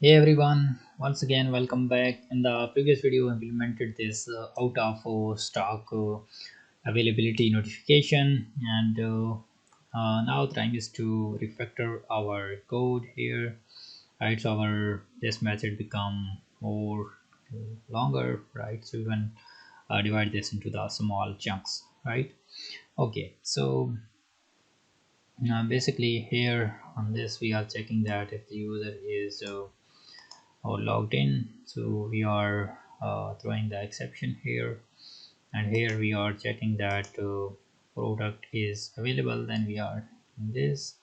Hey everyone, once again welcome back. In the previous video, I implemented this out of stock availability notification, and now the time is to refactor our code here. Right, so our this method become more longer, right? So we can divide this into the small chunks, right? Okay, so basically here on this we are checking that if the user is or logged in, so we are throwing the exception here, and here we are checking that product is available, then we are in this,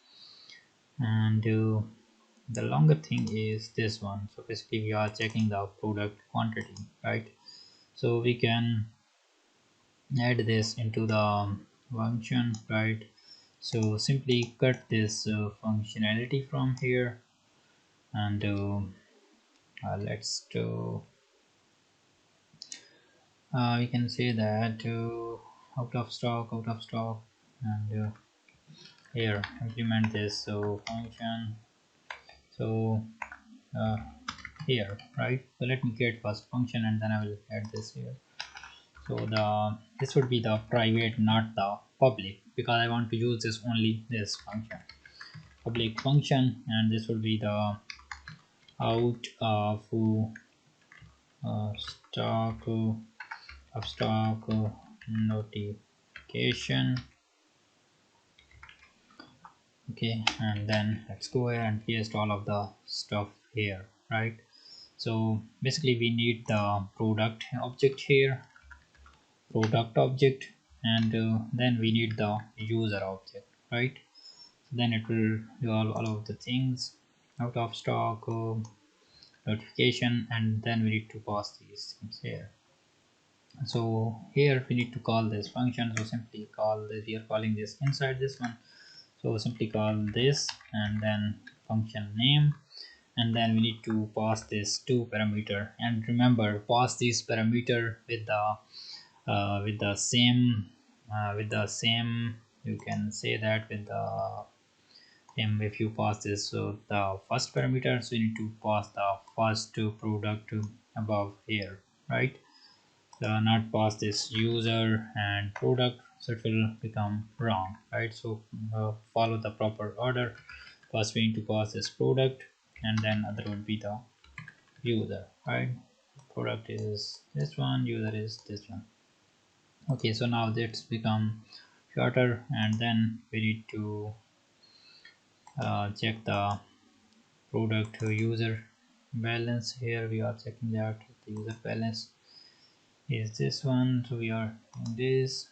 and the longer thing is this one. So basically we are checking the product quantity, right? So we can add this into the function, right? So simply cut this functionality from here, and let's do we can say that out of stock, and here implement this function. So uh, here, right? So let me create first function, and then I will add this here. So the this would be the private, not the public, because I want to use this only this function, public function, and this would be the out stock of stock notification. Okay, and then let's go ahead and paste all of the stuff here, right? So basically we need the product object here, product object, and then we need the user object, right? So then it will do all of the things, out of stock notification, and then we need to pass these things here. So here we need to call this function, so simply call this, we are calling this inside this one. So simply call this and then function name, and then we need to pass this two parameter, and remember, pass this parameter with the same you can say that with the same. If you pass this, so the first parameter, so you need to pass the first product above here, right? Not pass this user and product, so it will become wrong, right? So follow the proper order. First we need to pass this product, and then other would be the user, right? Product is this one, user is this one. Okay, so now that's become shorter, and then we need to check the product user balance. Here we are checking that the user balance is this one, so we are in this,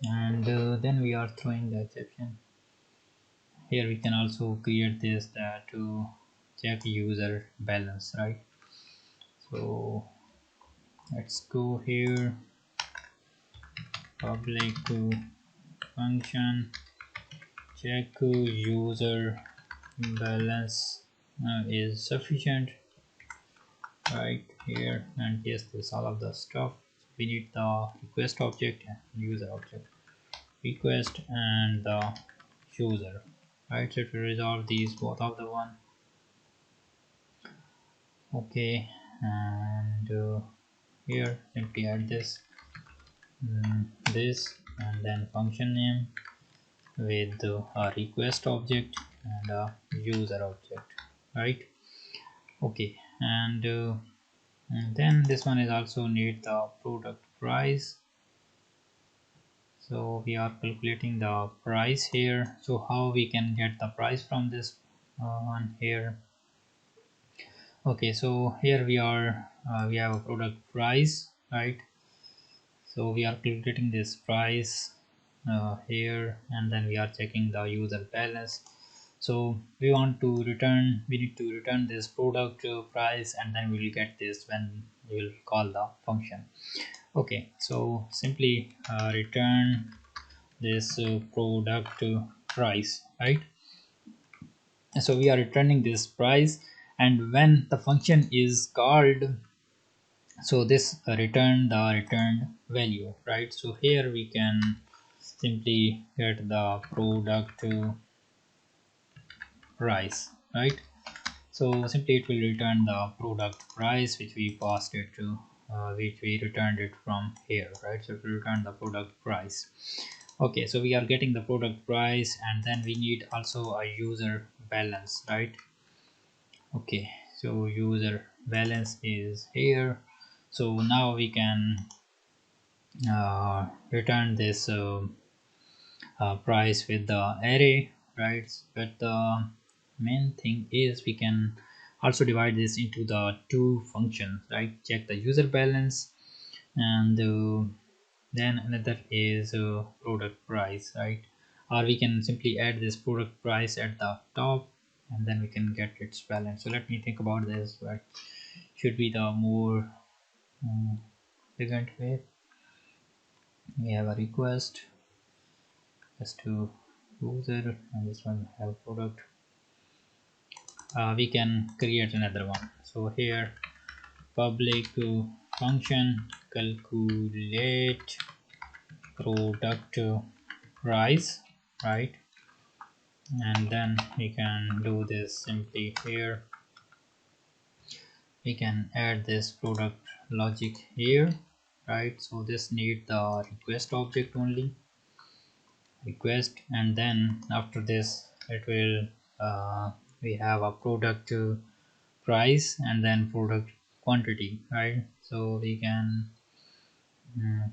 and then we are throwing the exception here. We can also create this that to check user balance, right? So let's go here, public function check user balance is sufficient, right here, and yes, this all of the stuff. We need the request object and user object, request and the user, right? So to resolve these both of the one. Okay, and here simply add this this, and then function name with a request object and a user object, right? Okay, and then this one is also need the product price. So we are calculating the price here. So how we can get the price from this one here? Okay, so here we are we have a product price, right? So we are calculating this price here, and then we are checking the user balance. So we need to return this product price, and then we will get this when we will call the function. Okay, so simply return this product price, right? So we are returning this price, and when the function is called, so this return the returned value, right? So here we can simply get the product price, right? So simply it will return the product price which we passed it to, which we returned it from here, right? So it will return the product price. Okay, so we are getting the product price, and then we need also a user balance, right? Okay, so user balance is here. So now we can return this price with the array, right? But the main thing is we can also divide this into the two functions, right? Check the user balance, and then another is product price, right? Or we can simply add this product price at the top, and then we can get its balance. So let me think about this, right? Should be the more elegant way. We have a request just to user, and this one have product. We can create another one. So here public function calculate product price, right? And then we can do this simply here. We can add this product logic here, right? So this need the request object only, request, and then after this it will we have a product price and then product quantity, right? So we can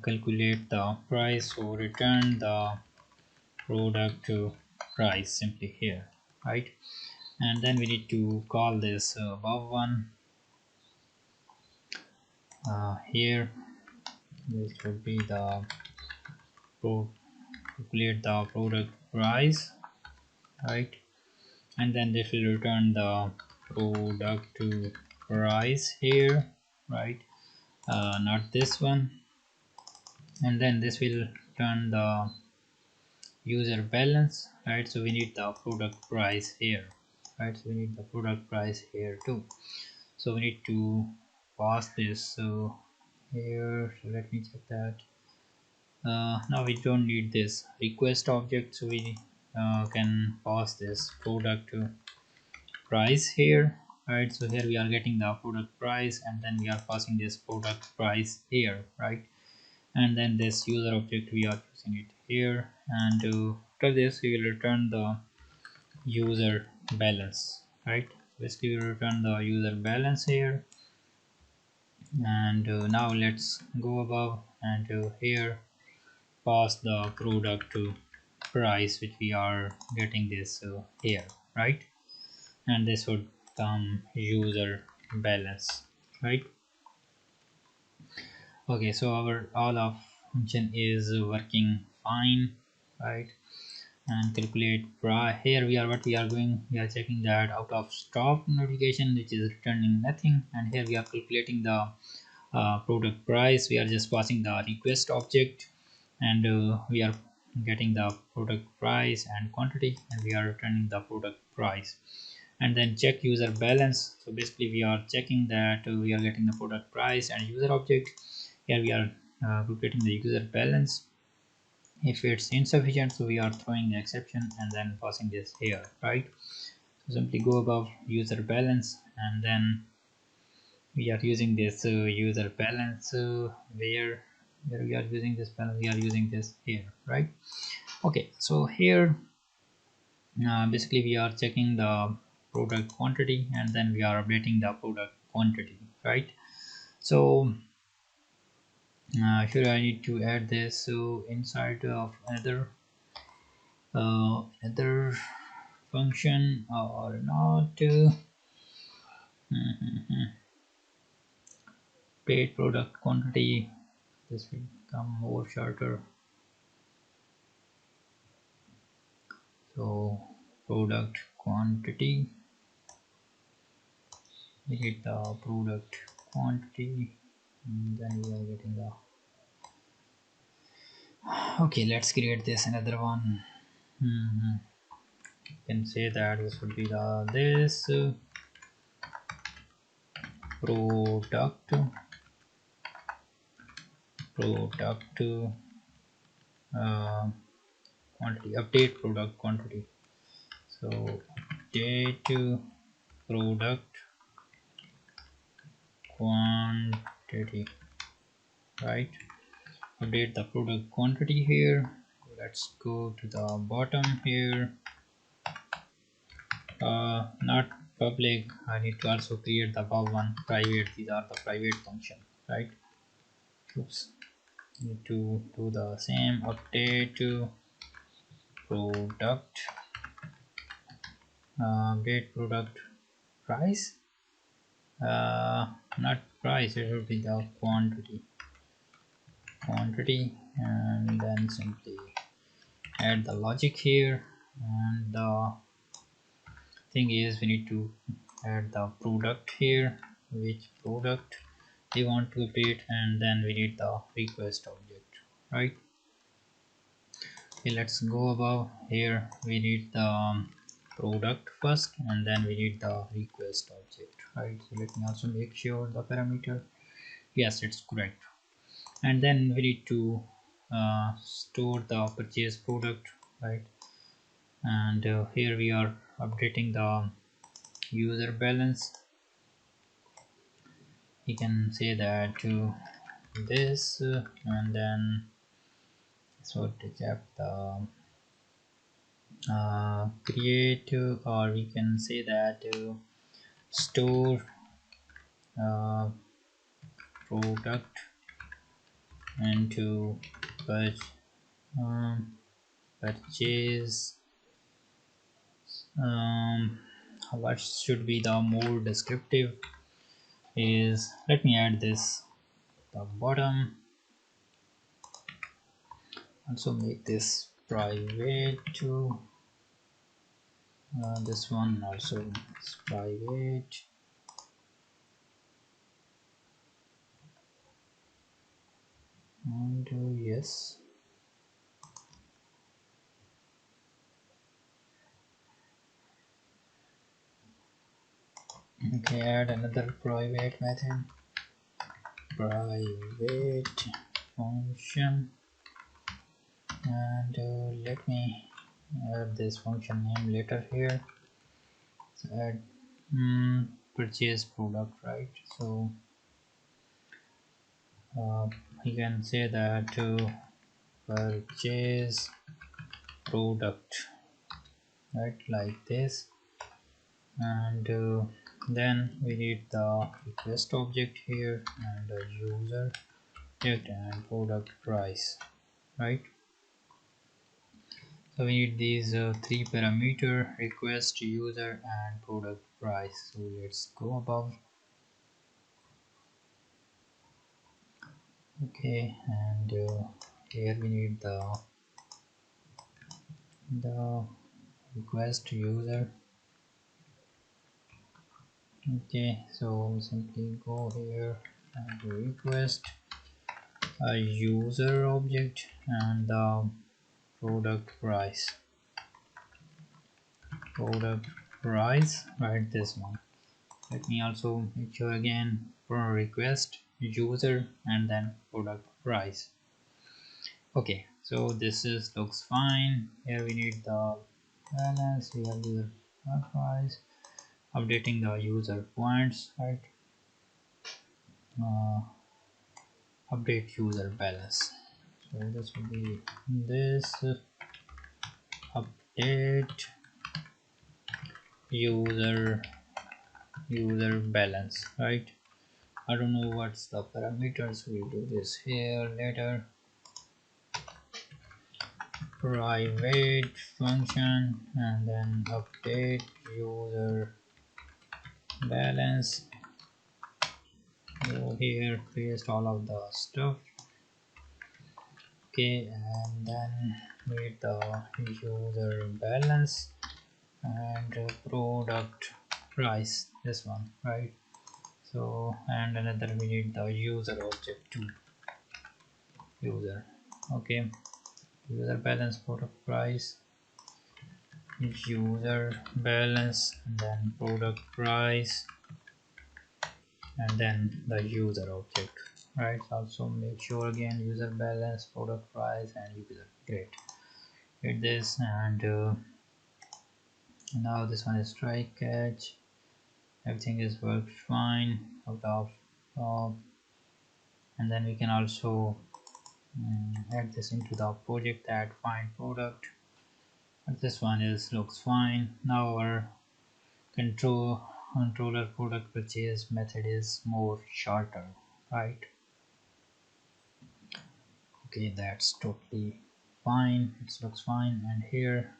calculate the price, so return the product price simply here, right? And then we need to call this above one here. This would be the calculate the product price, right? And then this will return the product price here, right? Not this one. And then this will return the user balance, right? So we need the product price here, right? So we need the product price here too. So we need to pass this so here. So let me check that. Now we don't need this request object, so we can pass this product price here, right? So here we are getting the product price, and then we are passing this product price here, right? And then this user object we are using it here, and after this we will return the user balance, right? Basically we return the user balance here, and now let's go above and here pass the product to price which we are getting this here, right? And this would come user balance, right? Okay, so our all of function is working fine, right? And calculate price. Here we are, what we are doing, we are checking that out of stock notification which is returning nothing, and here we are calculating the product price. We are just passing the request object, and we are getting the product price and quantity, and we are returning the product price. And then check user balance. So basically we are checking that we are getting the product price and user object. Here we are calculating the user balance. If it's insufficient, so we are throwing the exception and then passing this here, right? So simply go above user balance, and then we are using this user balance where we are using this balance, we are using this here, right? Okay, so here basically we are checking the product quantity, and then we are updating the product quantity, right? So should I need to add this inside of another function or not? Paid product quantity, this will become more shorter. So product quantity, we get the product quantity, and then we are getting the okay. Let's create this another one. You can say that this would be the this product quantity, update product quantity. So update product quantity, right? Update the product quantity here. Let's go to the bottom here. Not public. I need to also create the above one private. These are the private function, right? Oops. Need to do the same. Update to product. Update product price. Not price. It should be the quantity, and then simply add the logic here. And the thing is, we need to add the product here, which product we want to update, and then we need the request object, right? Okay, let's go above here. We need the product first, and then we need the request object, right? So let me also make sure the parameter, yes, it's correct. And then we need to store the purchase product, right? And here we are updating the user balance. We can say that to this, and then so to check the create, or we can say that store product into purchase. What should be the more descriptive is, let me add this the bottom, also make this private to this one also is private, and yes, okay, add another private method, private function, and let me add this function name later here. So add purchase product, right? So you can say that to purchase product, right, like this. And then we need the request object here, and the user object, and product price, right? So we need these three parameter: request, user, and product price. So let's go above. Okay, and here we need the request user. Okay, so simply go here and request a user object, and the product price, right, this one. Let me also make sure again for request, user, and then product price. Okay, so this is looks fine. Here we need the balance, we have user price, updating the user points, right? Update user balance. So this will be this, update user balance, right? I don't know what's the parameters, we'll do this here later. Private function, and then update user balance. Go here, paste all of the stuff. Okay, and then need the user balance, and product price, this one, right? So, and another we need the user object too, user. Okay, user balance, product price, user balance, and then product price, and then the user object, right? Also make sure again user balance, product price, and user. Great, hit this, and now this one is try catch. everything is worked fine out of uh, and then we can also add this into the project, that find product. But this one is looks fine. Now our controller product purchase method is more shorter, right? Okay, that's totally fine, it looks fine. And here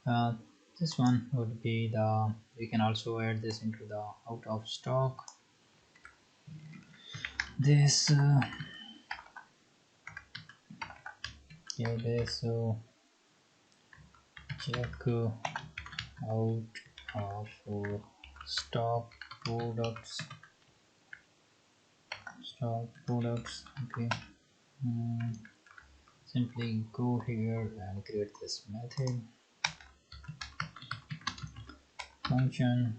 uh, this one would be the, we can also add this into the out of stock, this okay, this check out of stock products, okay. Hmm, simply go here and create this method function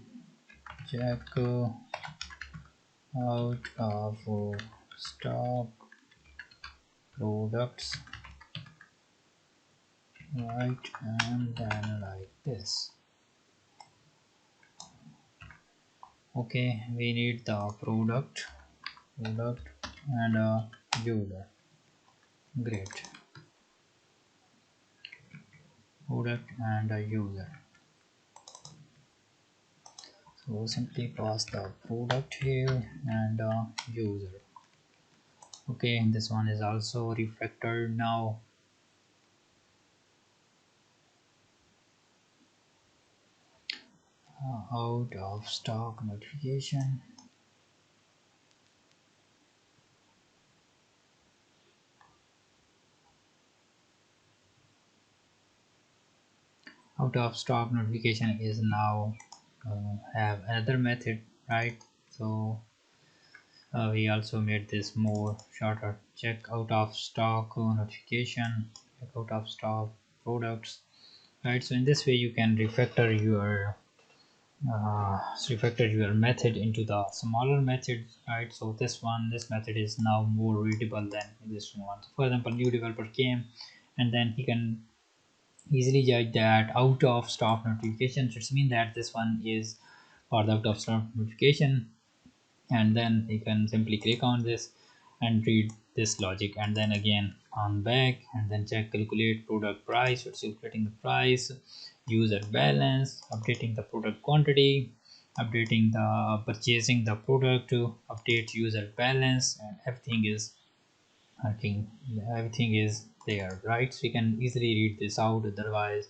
check out of stock products, right? And then like this. Okay, we need the product and a user. Great, product and a user. So simply pass the product here and a user. Okay, this one is also refactored now. Out of stock notification. Out of stock notification is now have another method, right? So we also made this more shorter. Check out of stock notification, check out of stock products, right? So in this way you can refactor your method into the smaller methods, right? So this method is now more readable than this one. So for example, new developer came and then he can easily judge that out of stock notification, which means that this one is for the out of stock notification, and then he can simply click on this and read this logic, and then again on back and then check calculate product price, it's calculating the price, user balance, updating the product quantity, updating the purchasing the product to update user balance, and everything is I think everything is there, right? So you can easily read this out, otherwise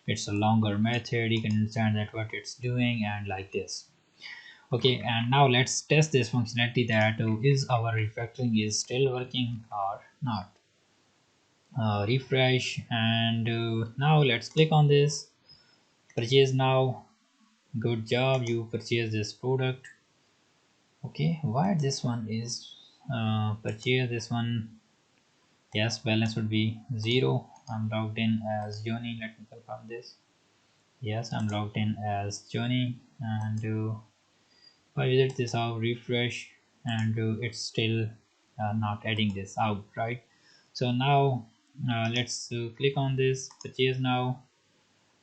it's a longer method, you can understand that what it's doing and like this. Okay, and now let's test this functionality, that is our refactoring is still working or not. Refresh, and now let's click on this purchase now. Good job, you purchased this product. Okay, why this one is purchase this one. Yes, balance would be 0. I'm logged in as Johnny. Let me confirm this. Yes, I'm logged in as Johnny, and if I visit this out, refresh, and it's still not adding this out, right? So now let's click on this purchase now,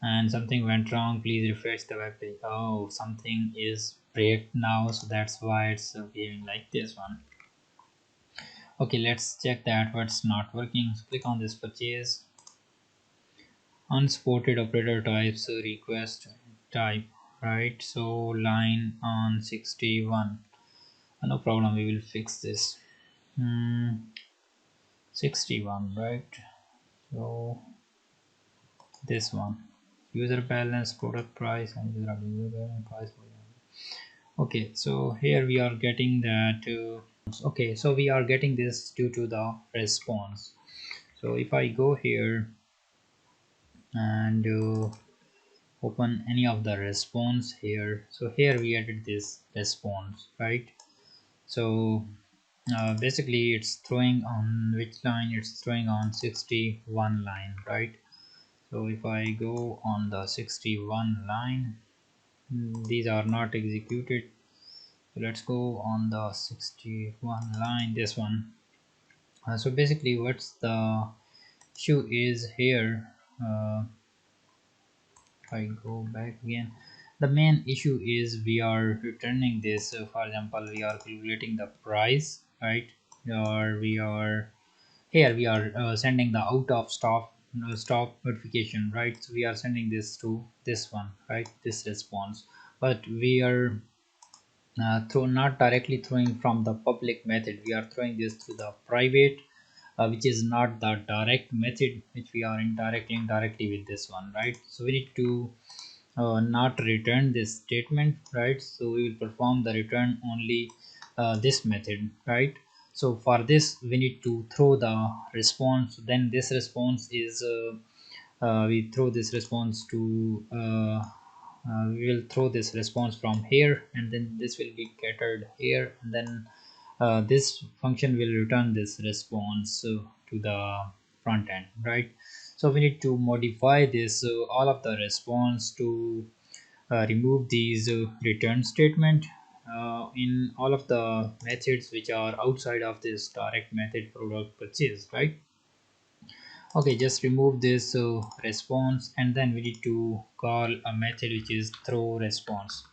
and something went wrong. Please refresh the web page. Oh, something is break now, so that's why it's behaving like this one. Okay, let's check that what's not working. So click on this purchase, unsupported operator types, request type, right? So line on 61. No problem, we will fix this. 61, right? So this one, user balance, product price, and user balance price. Okay, so here we are getting that. Okay, so we are getting this due to the response. So if I go here and open any of the response here, so here we added this response, right? So basically it's throwing on which line, it's throwing on 61 line, right? So if I go on the 61 line, these are not executed. So let's go on the 61 line, this one. So basically what's the issue is here, if I go back again, The main issue is we are returning this. For example, we are calculating the price, right? Or we are here we are sending the out of stock notification, right? So we are sending this to this one, right? This response, but we are through not directly throwing from the public method. We are throwing this to the private, which is not the direct method which we are interacting directly with this one, right? So we need to not return this statement, right? So we will perform the return only this method, right? So for this we need to throw the response. Then this response is we throw this response to we will throw this response from here, and then this will be catered here, and then this function will return this response to the front end, right? So we need to modify this all of the response to remove these return statement in all of the methods which are outside of this direct method product purchase, right? Okay, just remove this response, and then we need to call a method which is throw response.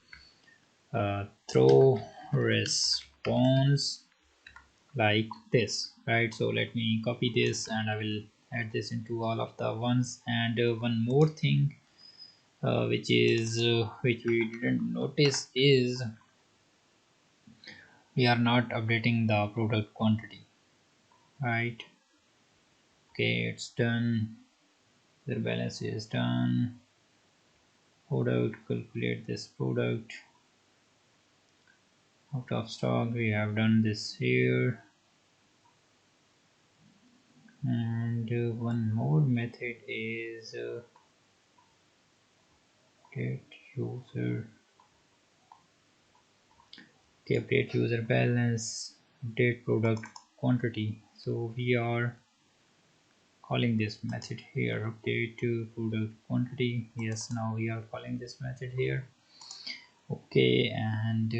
Throw response like this, right? So let me copy this and I will add this into all of the ones. And one more thing which we didn't notice is we are not updating the product quantity, right? Okay, it's done. The balance is done. Product, calculate this product out of stock. We have done this here. And one more method is get user. Okay, update user balance, update product quantity. So we are calling this method here, update to product quantity. Yes, now we are calling this method here. Okay, and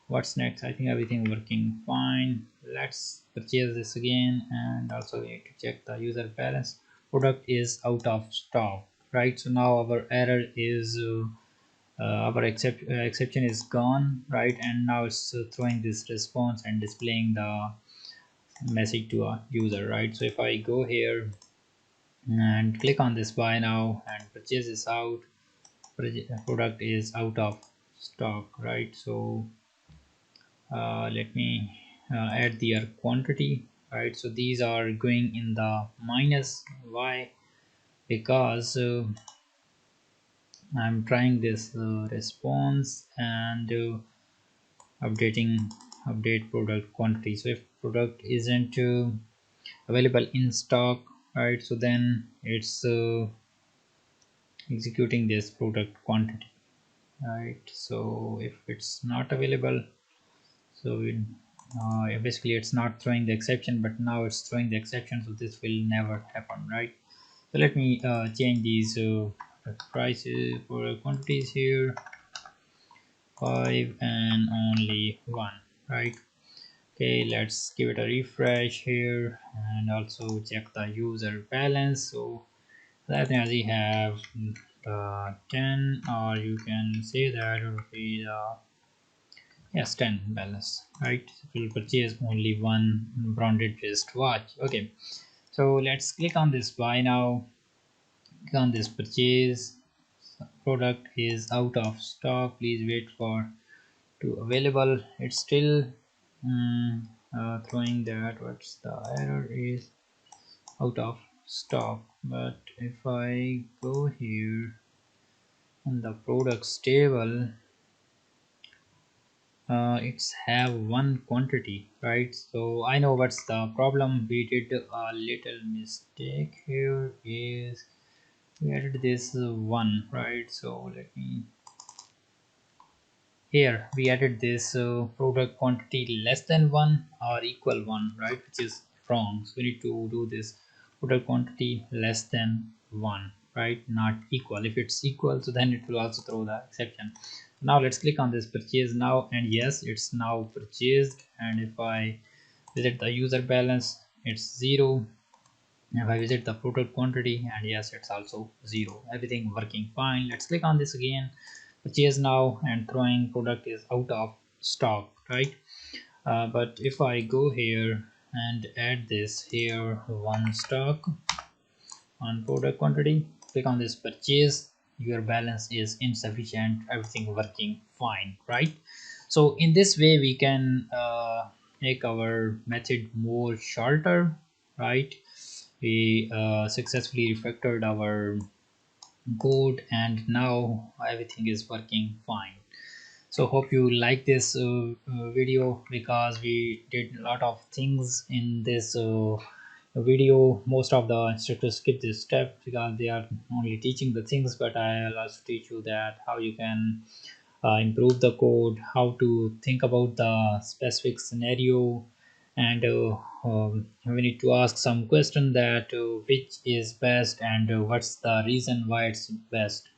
what's next? I think everything working fine. Let's purchase this again, and also we need to check the user balance. Product is out of stock, right? So now our error is our exception is gone, right? And now it's throwing this response and displaying the message to a user, right? So if I go here and click on this buy now and purchase is out, product is out of stock, right? So let me add their quantity, right? So these are going in the minus. Why? Because I'm trying this response and update product quantity. So if product isn't available in stock, right, so then it's executing this product quantity, right? So if it's not available, so basically it's not throwing the exception, but now it's throwing the exception, so this will never happen, right? So let me change these prices for quantities here, 5 and only 1, right? Okay, let's give it a refresh here and also check the user balance. So that as we have 10, or you can say that it will be yes, 10 balance, right? It will purchase only one branded wristwatch. Okay, so let's click on this buy now. Click on this purchase. Product is out of stock, please wait for to available. It's still throwing that what's the error is out of stock. But if I go here on the products table, it's have one quantity, right? So I know what's the problem. We did a little mistake here. Is we added this one, right? So let me here we added this product quantity less than 1 or equal 1, right, which is wrong. So we need to do this product quantity less than 1, right, not equal. If it's equal, so then it will also throw the exception. Now let's click on this purchase now, and yes, it's now purchased. And if I visit the user balance, it's 0. If I visit the product quantity, and yes, it's also 0, everything working fine. Let's click on this again, purchase now, and throwing product is out of stock, right? But if I go here and add this here, one stock on product quantity, click on this purchase, your balance is insufficient, everything working fine, right? So in this way we can make our method more shorter, right? We successfully refactored our code and now everything is working fine. So hope you like this video, because we did a lot of things in this video. Most of the instructors skip this step because they are only teaching the things, but I'll also teach you that how you can improve the code, how to think about the specific scenario, and we need to ask some question that which is best, and what's the reason why it's best.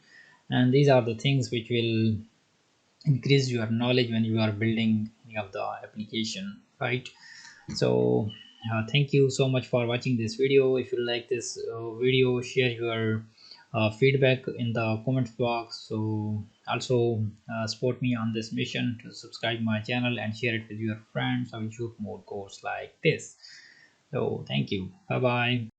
And these are the things which will increase your knowledge when you are building any of the application, right? So thank you so much for watching this video. If you like this video, share your feedback in the comments box. So also support me on this mission to subscribe my channel and share it with your friends. I will shoot more course like this. So thank you, bye bye.